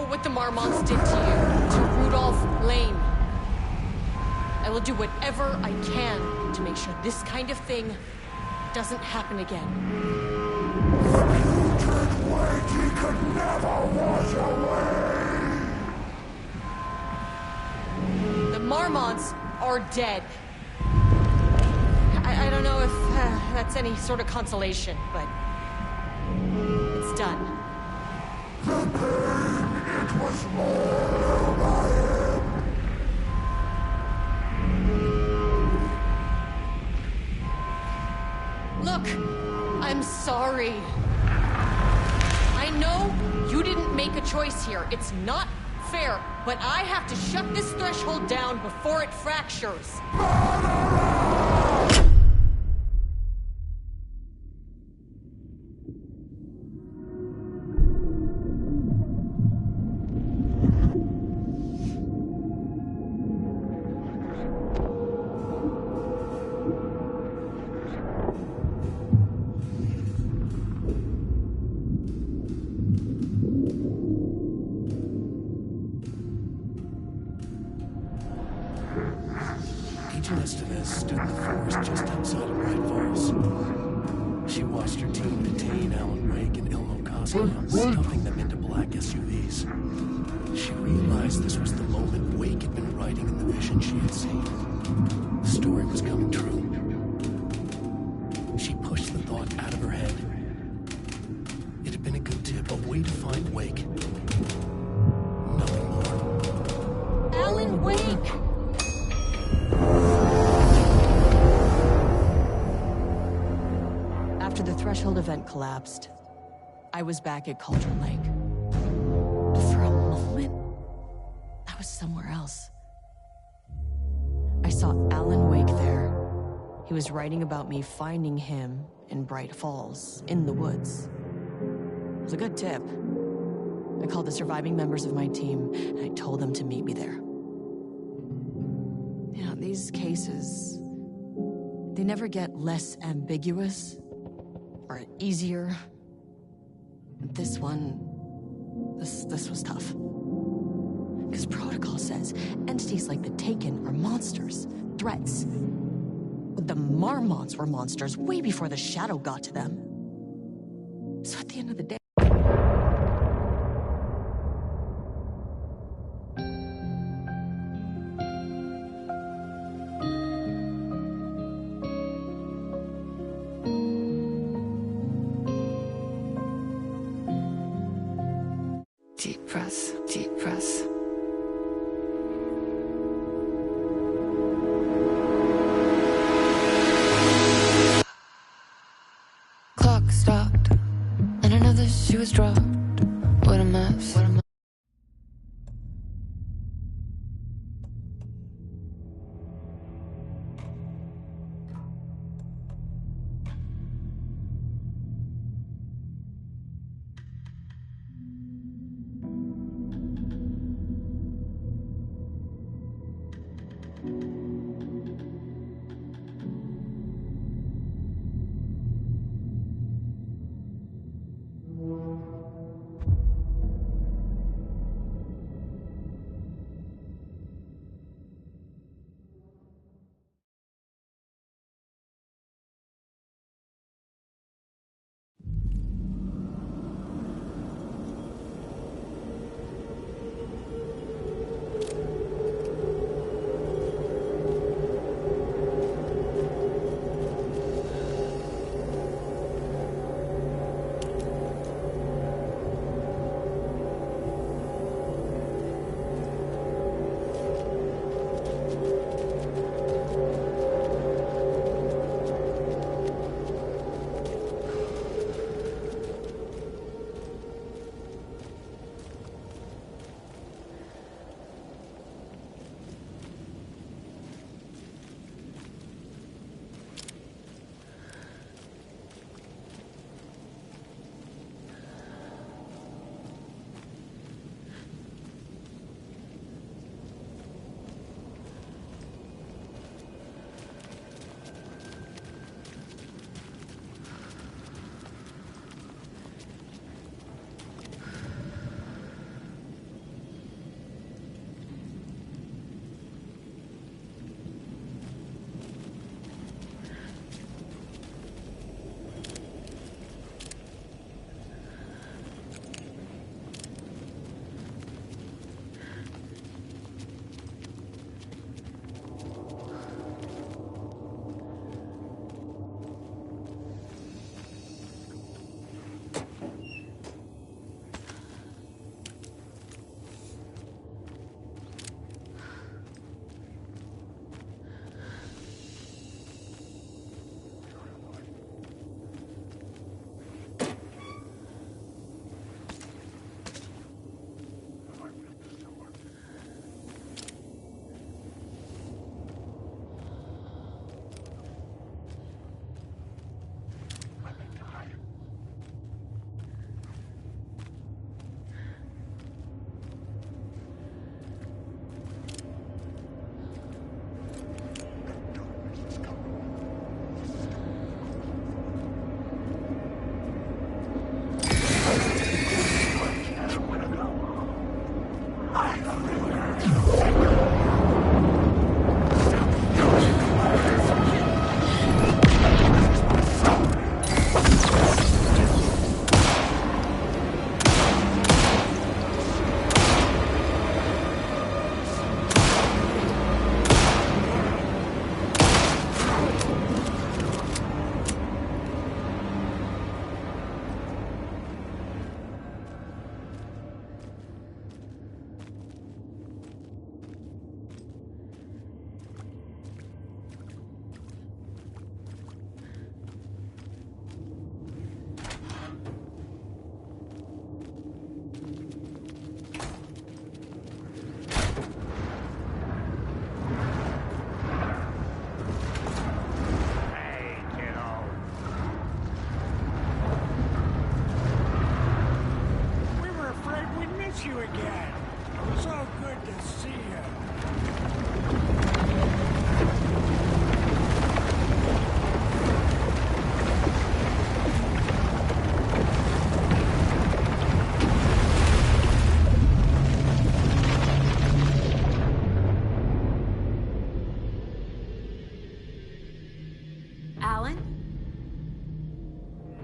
what the Marmonts did to you, to Rudolph Lane. I will do whatever I can to make sure this kind of thing doesn't happen again. He could never wash away! The Marmonts are dead. I don't know if that's any sort of consolation, but it's done. The pain, it was more by him. Look, I'm sorry. I know you didn't make a choice here. It's not fair, but I have to shut this threshold down before it fractures. Stood in the forest just outside of Bright Falls. She watched her team detain Alan Wake and Ilmo Koskian, stuffing them into black SUVs. She realized this was the moment Wake had been writing in the vision she had seen. The story was coming true. She pushed the thought out of her head. It had been a good tip, a way to find Wake. Nothing more. Alan Wake! After the threshold event collapsed, I was back at Cauldron Lake. But for a moment, I was somewhere else. I saw Alan Wake there. He was writing about me finding him in Bright Falls, in the woods. It was a good tip. I called the surviving members of my team, and I told them to meet me there. You know, these cases, they never get less ambiguous or easier. This one, this was tough. Because protocol says entities like the Taken are monsters, threats. The Marmonts were monsters way before the Shadow got to them. So at the end of the day, deep breath, deep breath. Clock stopped, and another shoe was dropped. What a mess. What a mess.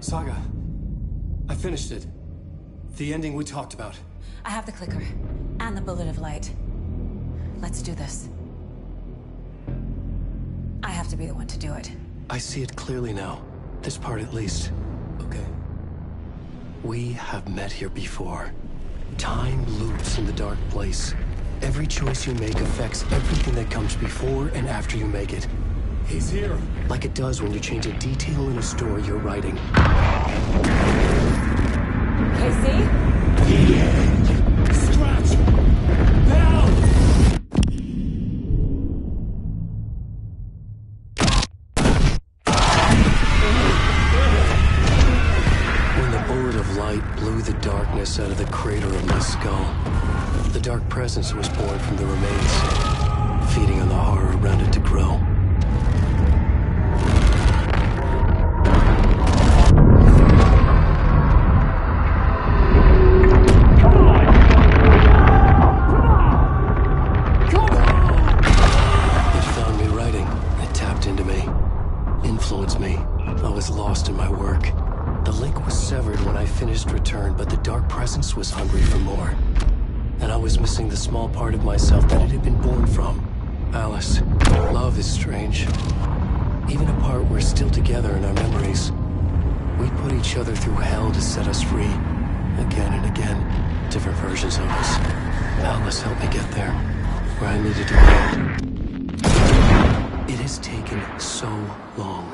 Saga, I finished it. The ending we talked about. I have the clicker and the bullet of light. Let's do this. I have to be the one to do it. I see it clearly now. This part at least. Okay. We have met here before. Time loops in the dark place. Every choice you make affects everything that comes before and after you make it. He's here. Like it does when you change a detail in a story you're writing. Casey? Scratch! Now! When the bullet of light blew the darkness out of the crater of my skull, the dark presence was born from the remains, feeding on the horror around it to grow. It found me writing. It tapped into me, influenced me. I was lost in my work. The link was severed when I finished Return, but the dark presence was hungry for more. And I was missing the small part of myself that it had been born from. Alice, love is strange. Even apart, we're still together in our memories. We put each other through hell to set us free. Again and again, different versions of us. Alice helped me get there, where I needed to go. It has taken so long.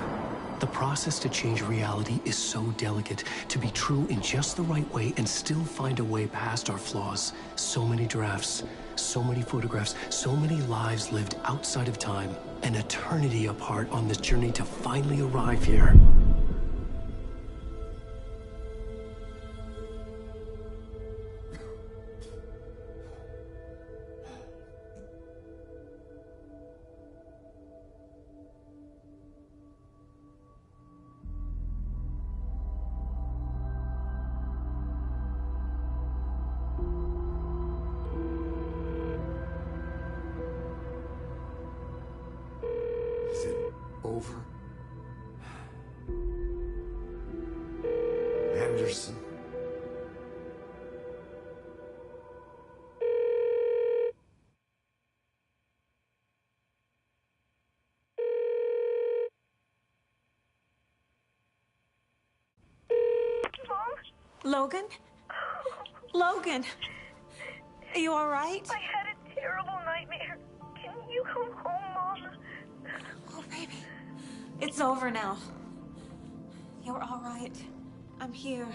The process to change reality is so delicate, to be true in just the right way and still find a way past our flaws. So many drafts, so many photographs, so many lives lived outside of time, an eternity apart on this journey to finally arrive here. Is it over? Anderson. Logan? Logan! Are you alright? I had a terrible nightmare. Can you come home, Mom? Oh, baby. It's over now. You're alright. I'm here.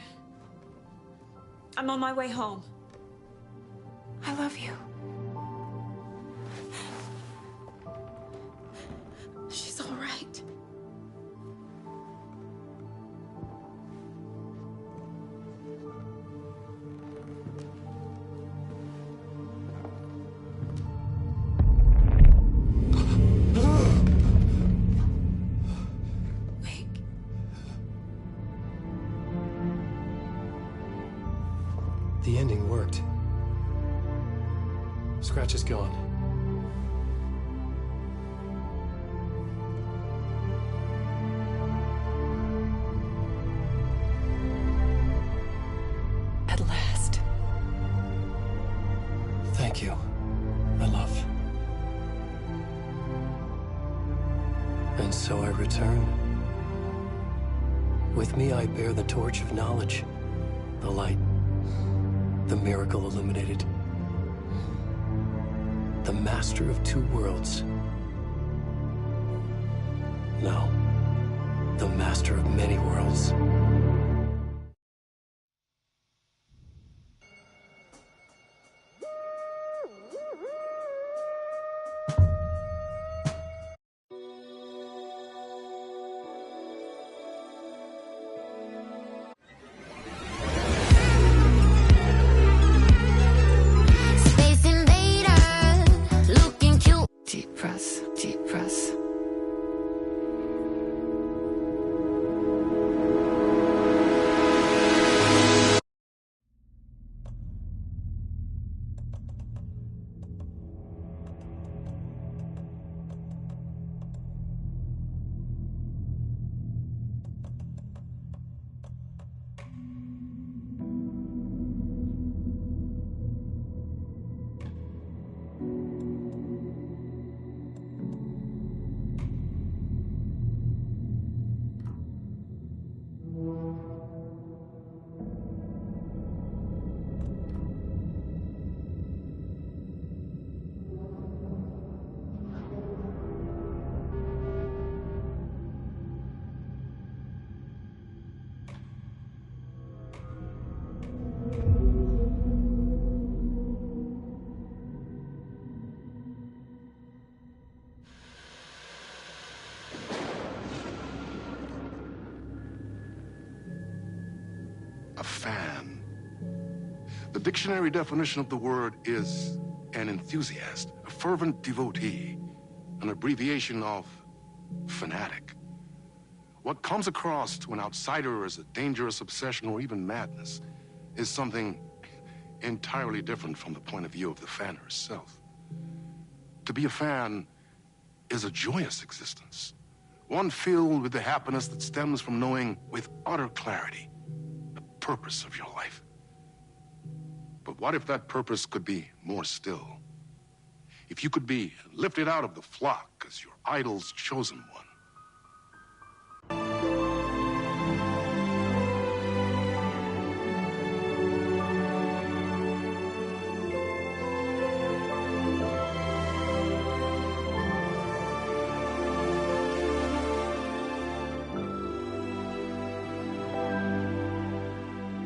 I'm on my way home. I love you. She's alright. The ending worked. Scratch is gone. At last. Thank you, my love. And so I return. With me I bear the torch of knowledge, the light, the miracle illuminated, the master of two worlds. No, the master of many worlds. Space invader, looking cute. Deep press, deep press. The dictionary definition of the word is an enthusiast, a fervent devotee, an abbreviation of fanatic. What comes across to an outsider as a dangerous obsession or even madness is something entirely different from the point of view of the fan herself. To be a fan is a joyous existence, one filled with the happiness that stems from knowing with utter clarity the purpose of your life. But what if that purpose could be more still? If you could be lifted out of the flock as your idol's chosen one?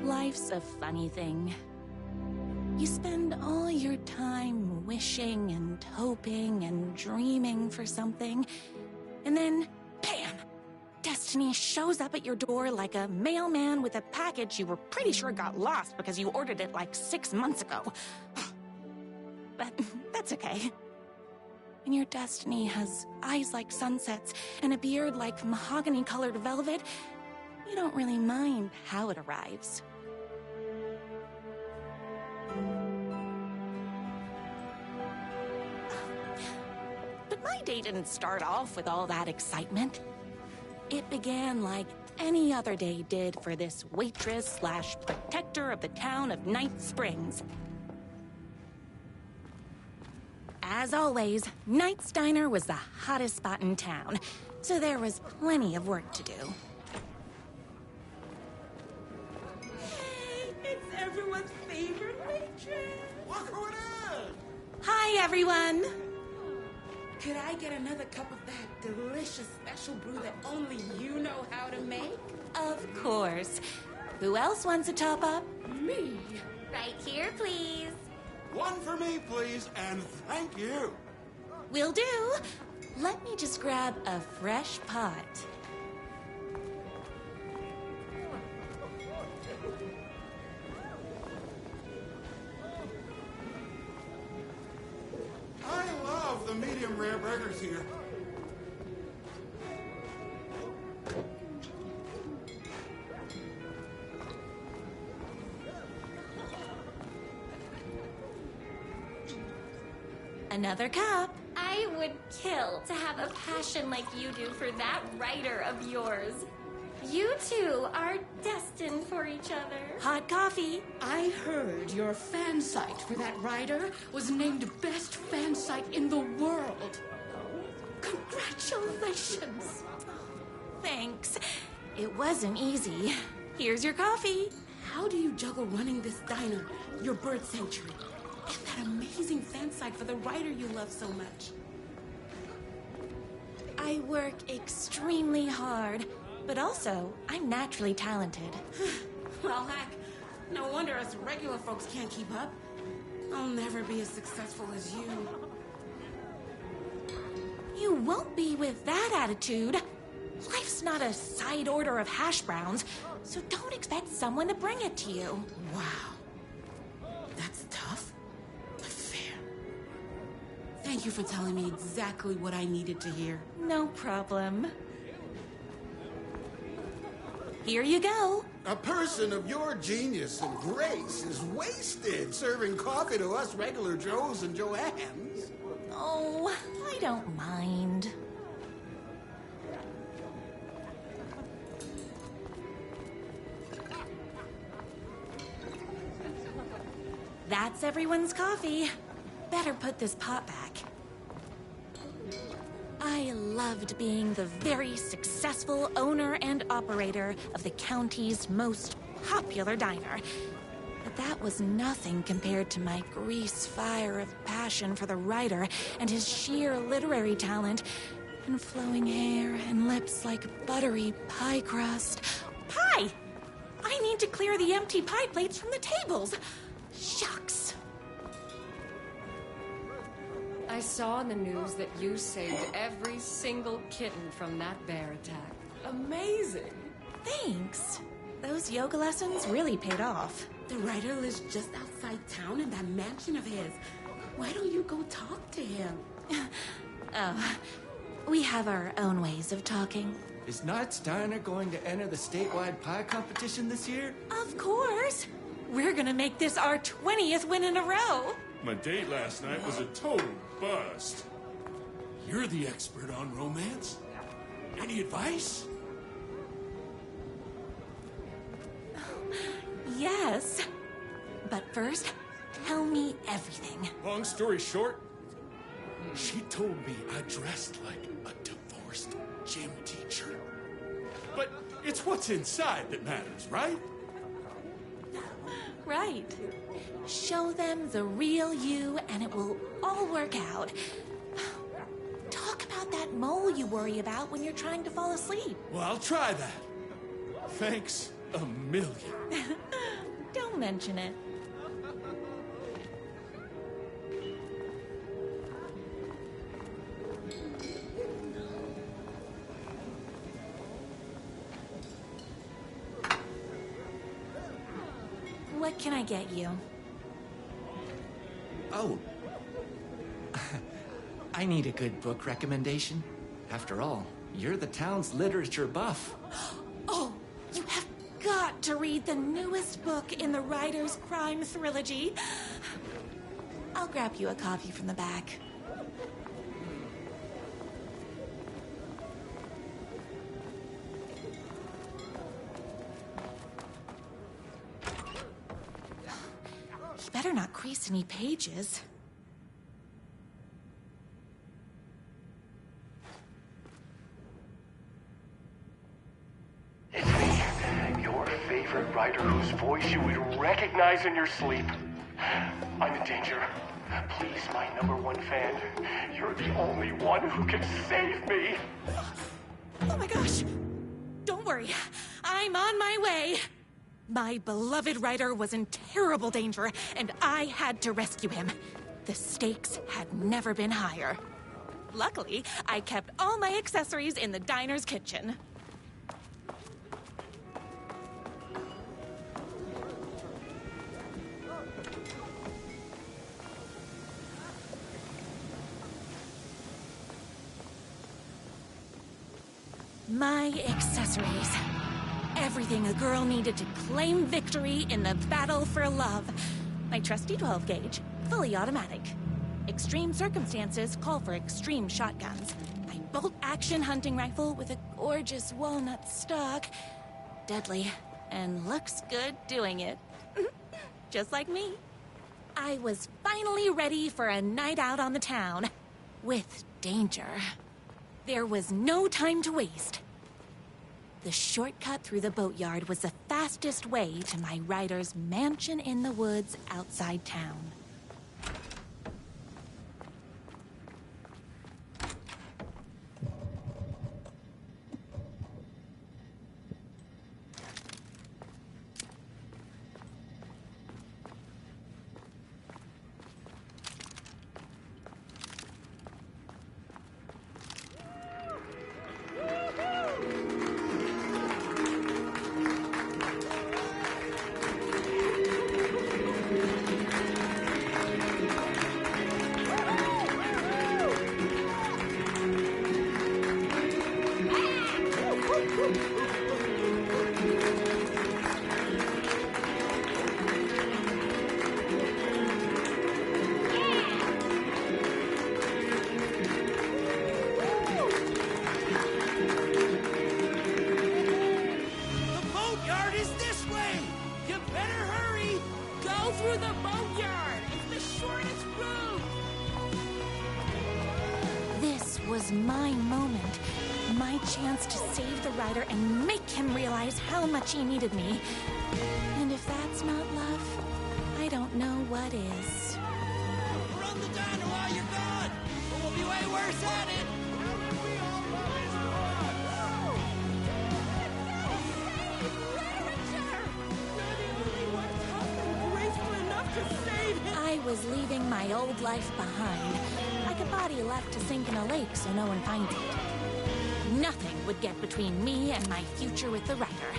Life's a funny thing. You spend all your time wishing and hoping and dreaming for something, and then, bam! Destiny shows up at your door like a mailman with a package you were pretty sure got lost because you ordered it like 6 months ago. But that's okay. When your destiny has eyes like sunsets and a beard like mahogany-colored velvet, you don't really mind how it arrives. But my day didn't start off with all that excitement. It began like any other day did for this waitress/protector of the town of Night Springs. As always, Knight's Diner was the hottest spot in town, so there was plenty of work to do. Hey, it's everyone's favorite waitress. Look who it is! Hi, everyone. Could I get another cup of that delicious special brew that only you know how to make? Of course. Who else wants a top-up? Me. Right here, please. One for me, please, and thank you. Will do. Let me just grab a fresh pot. I love the medium rare burgers here. Another cup. I would kill to have a passion like you do for that writer of yours. You two are destined for each other. Hot coffee. I heard your fan site for that writer was named best fan site in the world. Congratulations. Thanks. It wasn't easy. Here's your coffee. How do you juggle running this diner, your bird sanctuary, and that amazing fan site for the writer you love so much? I work extremely hard, but also I'm naturally talented. Well, heck, no wonder us regular folks can't keep up. I'll never be as successful as you. You won't be with that attitude. Life's not a side order of hash browns, so don't expect someone to bring it to you. Wow. That's tough, but fair. Thank you for telling me exactly what I needed to hear. No problem. Here you go. A person of your genius and grace is wasted serving coffee to us regular Joes and Joannes. Oh, I don't mind. That's everyone's coffee. Better put this pot back. I loved being the very successful owner and operator of the county's most popular diner. But that was nothing compared to my grease fire of passion for the writer and his sheer literary talent, and flowing hair and lips like buttery pie crust. Pie! I need to clear the empty pie plates from the tables. Shucks. I saw in the news that you saved every single kitten from that bear attack. Amazing! Thanks. Those yoga lessons really paid off. The writer lives just outside town in that mansion of his. Why don't you go talk to him? Oh, we have our own ways of talking. Is Knight's Diner going to enter the statewide pie competition this year? Of course! We're gonna make this our 20th win in a row! My date last night was a total bust. You're the expert on romance. Any advice? Yes. But first, tell me everything. Long story short, She told me I dressed like a divorced gym teacher. but it's what's inside that matters, right? Right. Show them the real you and it will all work out. Talk about that mole you worry about when you're trying to fall asleep. Well, I'll try that. Thanks a million. Don't mention it. What can I get you? Oh. I need a good book recommendation. After all, you're the town's literature buff. Oh, you have got to read the newest book in the Writer's Crime Trilogy. I'll grab you a copy from the back. You better not crease any pages. It's me, your favorite writer whose voice you would recognize in your sleep. I'm in danger. Please, my #1 fan, you're the only one who can save me. Oh my gosh! Don't worry, I'm on my way. My beloved writer was in terrible danger, and I had to rescue him. The stakes had never been higher. Luckily, I kept all my accessories in the diner's kitchen. My accessories. Everything a girl needed to claim victory in the battle for love. My trusty 12 gauge, fully automatic. Extreme circumstances call for extreme shotguns. My bolt-action hunting rifle with a gorgeous walnut stock. Deadly, and looks good doing it. Just like me. I was finally ready for a night out on the town. With danger. There was no time to waste. The shortcut through the boatyard was the fastest way to my writer's mansion in the woods outside town. Was my moment, my chance to save the writer and make him realize how much he needed me. And if that's not love, I don't know what is. Run the diner while you're gone, or we'll be way worse at it. I was leaving my old life behind. Like a body left to sink in a lake so no one finds it. Nothing would get between me and my future with the writer.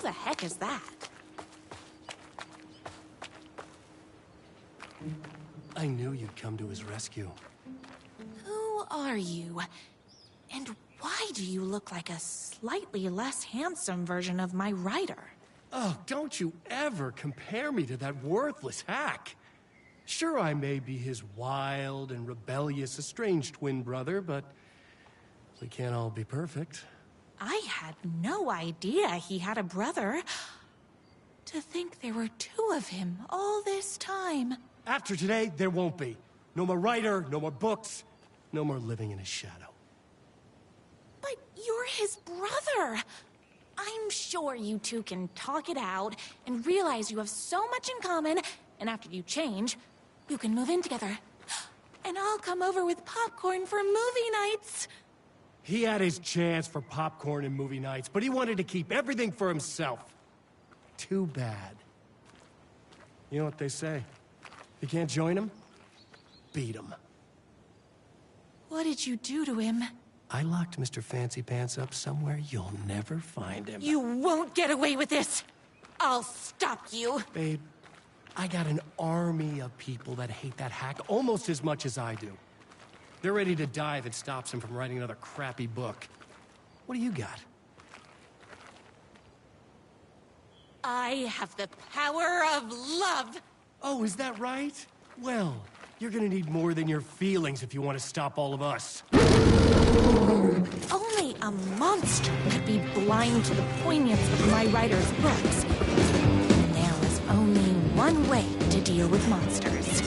the heck is that? I knew you'd come to his rescue. Who are you? And why do you look like a slightly less handsome version of my writer? Oh, don't you ever compare me to that worthless hack. Sure, I may be his wild and rebellious estranged twin brother, but we can't all be perfect. I had no idea he had a brother. To think there were two of him all this time. After today, there won't be. No more writer, no more books, no more living in his shadow. But you're his brother. I'm sure you two can talk it out and realize you have so much in common, and after you change, you can move in together. And I'll come over with popcorn for movie nights. He had his chance for popcorn and movie nights, but he wanted to keep everything for himself. Too bad. You know what they say? You can't join him? Beat him. What did you do to him? I locked Mr. Fancy Pants up somewhere you'll never find him. You won't get away with this! I'll stop you! Babe, I got an army of people that hate that hack almost as much as I do. They're ready to die if it stops him from writing another crappy book. What do you got? I have the power of love! Oh, is that right? Well, you're gonna need more than your feelings if you want to stop all of us. Only a monster could be blind to the poignance of my writer's books. And there was only one way to deal with monsters.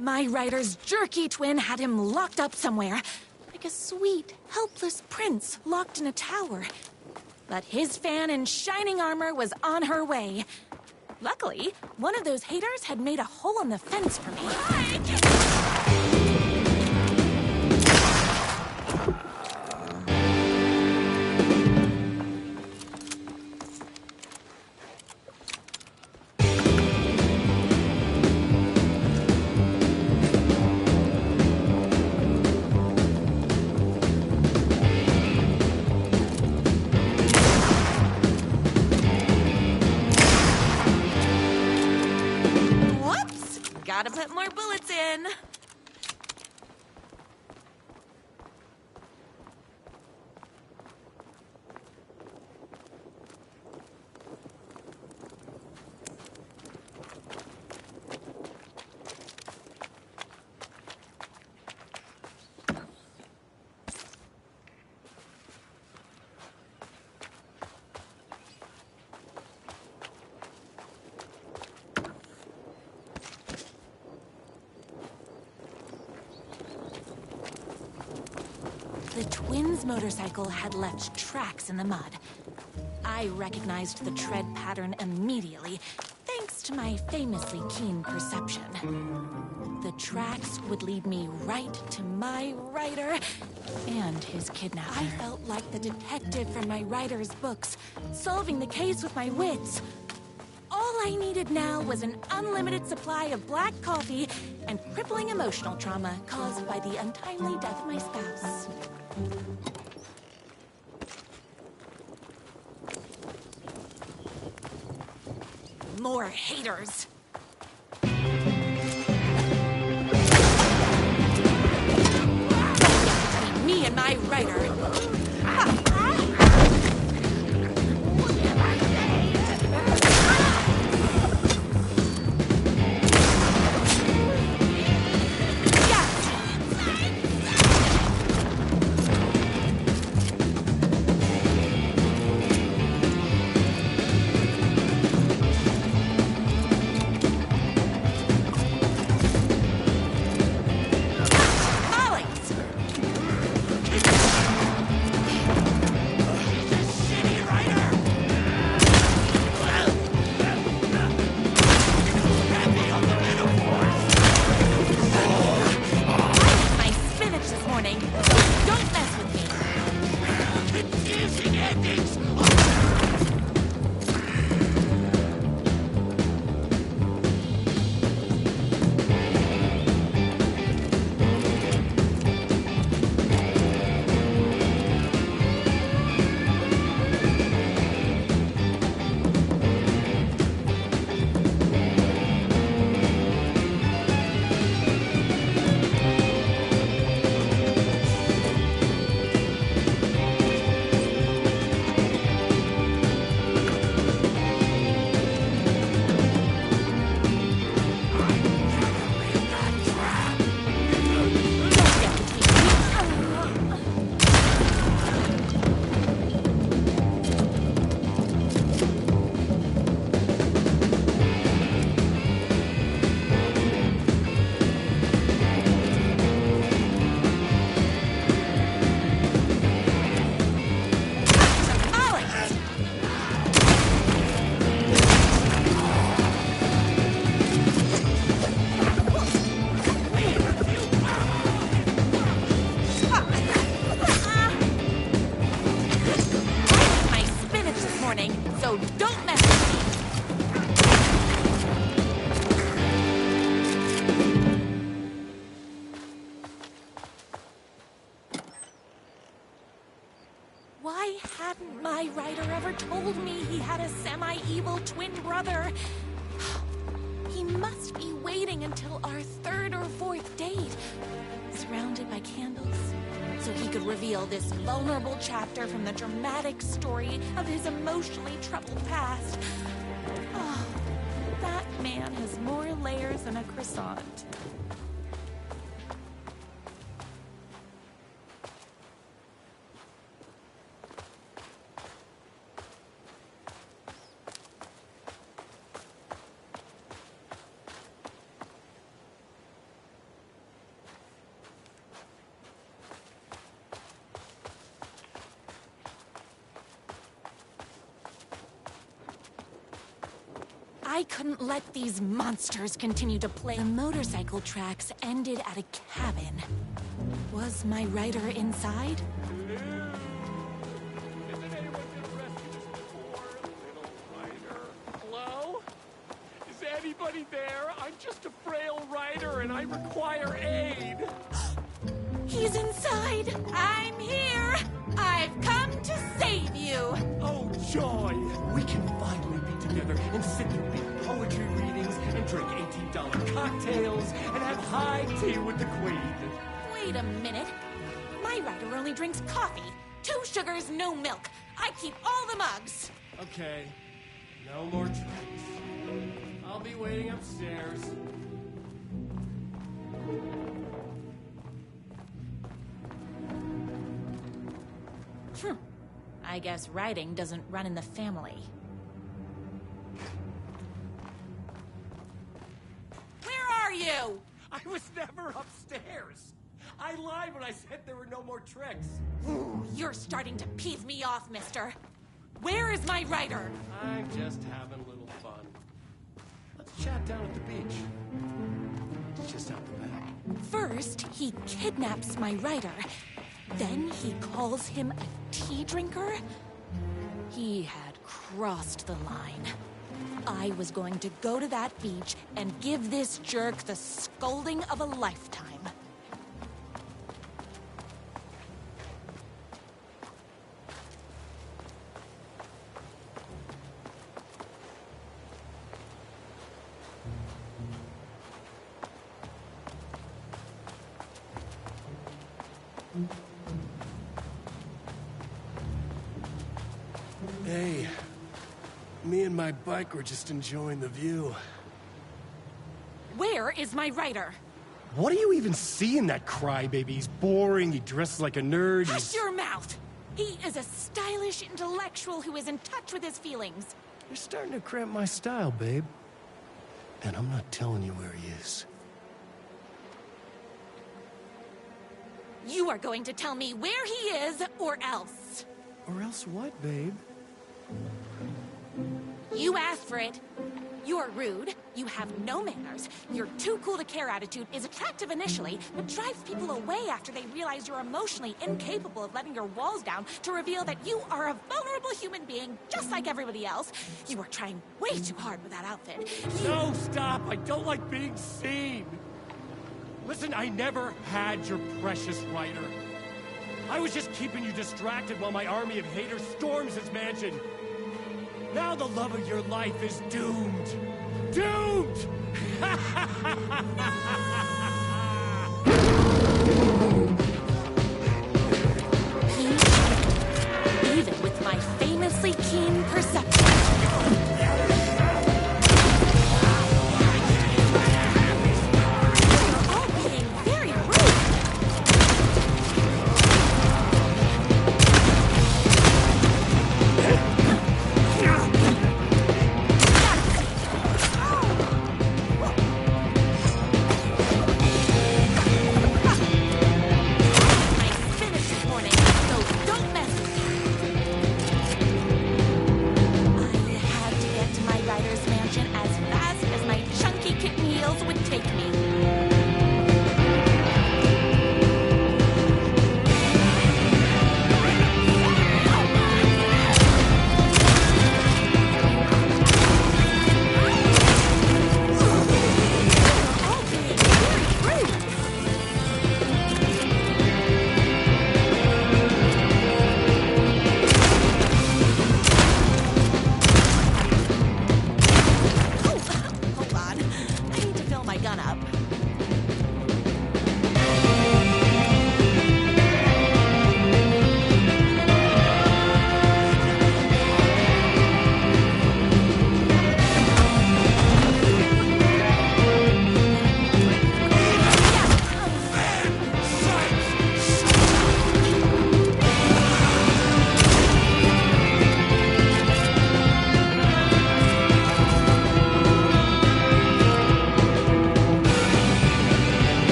My writer's jerky twin had him locked up somewhere, like a sweet, helpless prince locked in a tower. But his fan in shining armor was on her way. Luckily, one of those haters had made a hole in the fence for me. Gotta put more bullets in. The twins' motorcycle had left tracks in the mud. I recognized the tread pattern immediately, thanks to my famously keen perception. The tracks would lead me right to my writer and his kidnapper. I felt like the detective from my writer's books, solving the case with my wits. All I needed now was an unlimited supply of black coffee and crippling emotional trauma caused by the untimely death of my spouse. More haters. Between me and my writer. So don't mess with me! Why hadn't my writer ever told me he had a semi-evil twin brother? He must be waiting until our third or fourth date, surrounded by candles, so he could reveal this vulnerable chapter from the dramatic story of his emotionally troubled past. Oh, that man has more layers than a croissant. I couldn't let these monsters continue to play. The motorcycle tracks ended at a cabin. Was my rider inside? Hello? Is anybody there? I'm just a frail rider and I require aid. He's inside! I'm here! I've come to save you! Oh, joy! We can finally be together and sit and read poetry readings and drink $18 cocktails and have high tea with the Queen. Wait a minute. My rider only drinks coffee. 2 sugars, no milk. I keep all the mugs. Okay. No more drinks. I'll be waiting upstairs. I guess riding doesn't run in the family. Where are you? I was never upstairs. I lied when I said there were no more tricks. Ooh, you're starting to peeve me off, mister. Where is my rider? I'm just having a little fun. Let's chat down at the beach. It's just out the back. First, he kidnaps my rider. Then he calls him a tea drinker. He had crossed the line. I was going to go to that beach and give this jerk the scolding of a lifetime. Hey, me and my bike were just enjoying the view. Where is my rider? What do you even see in that crybaby? He's boring, he dresses like a nerd, Hush your mouth! He is a stylish intellectual who is in touch with his feelings. You're starting to cramp my style, babe. And I'm not telling you where he is. You are going to tell me where he is, or else. Or else what, babe? You asked for it. You're rude, you have no manners, your too cool to care attitude is attractive initially, but drives people away after they realize you're emotionally incapable of letting your walls down to reveal that you are a vulnerable human being just like everybody else. You are trying way too hard with that outfit. No, stop! I don't like being seen! Listen, I never had your precious rider. I was just keeping you distracted while my army of haters storms his mansion. Now the love of your life is doomed. Doomed! Even with my famously keen perception.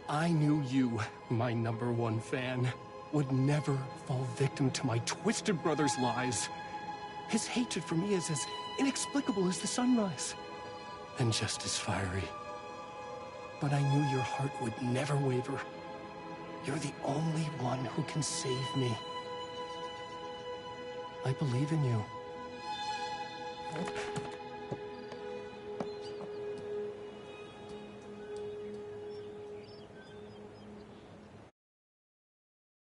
I knew you, my #1 fan, would never fall victim to my twisted brother's lies. His hatred for me is as inexplicable as the sunrise, and just as fiery. But I knew your heart would never waver. You're the only one who can save me. I believe in you.